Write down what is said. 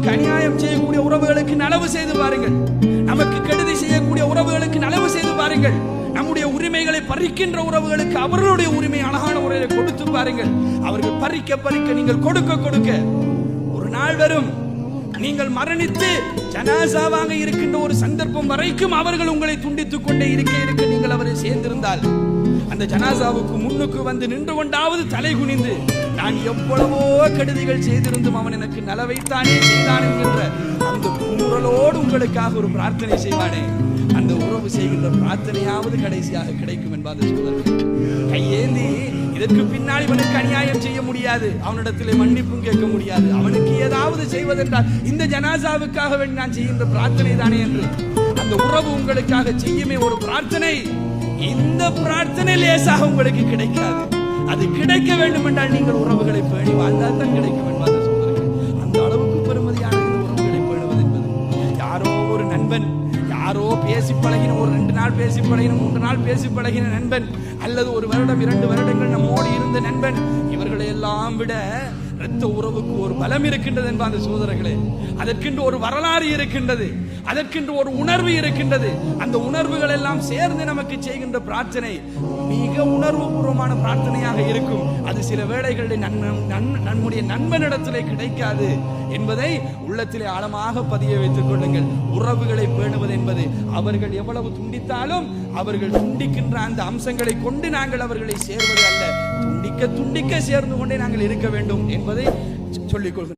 நமக்கு அநியாயம் செய்யக்கூடிய உறவுகளுக்கு நலவு செய்து பாருங்கள். நமக்கு கெடுதி செய்யக்கூடிய உறவுகளுக்கு நலவு செய்து பாருங்கள். நம்முடைய உரிமைகளை பறிக்கின்ற உறவுகளுக்கு அவர்களுடைய உரிமை அழகான முறையில கொடுத்து பாருங்கள். அவர்கள் பறிக்க பறிக்க நீங்கள் கொடுக்க கொடுக்க ஒரு நாள் வரும், நீங்கள் மரணித்து ஜனாசாவாக இருக்கின்ற ஒரு சந்தர்ப்பம் வரைக்கும் அவர்கள் உங்களை துண்டித்துக் கொண்டே இருக்க நீங்கள் அவரை சேர்ந்திருந்தால் அந்த ஜனாசாவுக்கு முன்னுக்கு வந்து நின்று கொண்டாவது தலை குனிந்து நான் எவ்வளவோ கெடுதிகள் செய்திருந்தும் அவன் எனக்கு நலவைத்தானே செய்தான் என்கின்ற அந்த குமுறலோடு உங்களுக்காக ஒரு பிரார்த்தனை செய்வானே, அந்த உறவு செய்கின்ற பிரார்த்தனையாவது கடைசியாக கிடைக்கும் என்பதை சொல்வார்கள். கையேந்தி இதற்கு பின்னால் இவனுக்கு அநியாயம் செய்ய முடியாது, அவனிடத்திலே மன்னிப்பும் கேட்க முடியாது, அவனுக்கு ஏதாவது செய்வதென்றால் இந்த ஜனாசாவுக்காக வேண்டி நான் செய்கின்ற பிரார்த்தனை தானே என்று அந்த உறவு உங்களுக்காக செய்யுமே ஒரு பிரார்த்தனை. இந்த பிரார்த்தனை லேசாக உங்களுக்கு கிடைக்காது. அது கிடைக்க வேண்டும் என்றால் நீங்கள் உறவுகளை பேணி வாழ்ந்தால் தான் கிடைக்கும் என்பதை சொல்வார்கள். அந்த அளவுக்கு பெருமதியான இந்த உறவுகளை பேணுவது என்பது யாரோ ஒரு நண்பன், யாரோ பேசி பழகின, ஒரு 2 நாள் பேசி பழகின, 3 நாள் பேசி பழகின நண்பன், அல்லது 1 வருடம் 2 வருடங்கள் நம்மோடு இருந்த நண்பன், இவர்களை எல்லாம் விட இரத்த உறவுக்கு ஒரு பலம் இருக்கின்றது என்பது சோதரர்களே. அதற்கென்று ஒரு வரலாறு இருக்கின்றது, அதற்கென்று ஒரு உணர்வு இருக்கின்றது. அந்த உணர்வுகள் எல்லாம் சேர்ந்து நமக்கு செய்கின்ற பிரார்த்தனை மிக உணர்வுபூர்வமான பிரார்த்தனையாக இருக்கும். அது சில வேளைகளில் நம்முடைய நண்பனிடத்திலே கிடைக்காது என்பதை உள்ளத்திலே ஆழமாக பதிய வைத்துக் கொள்ளுங்கள். உறவுகளை பேணுவது என்பது அவர்கள் எவ்வளவு துண்டித்தாலும் அவர்கள் துண்டிக்கின்ற அந்த அம்சங்களை கொண்டு நாங்கள் அவர்களை சேர்வது அல்ல, துண்டிக்க துண்டிக்க சேர்ந்து கொண்டே நாங்கள் இருக்க வேண்டும் என்பதை சொல்லிக் கொள்கிறோம்.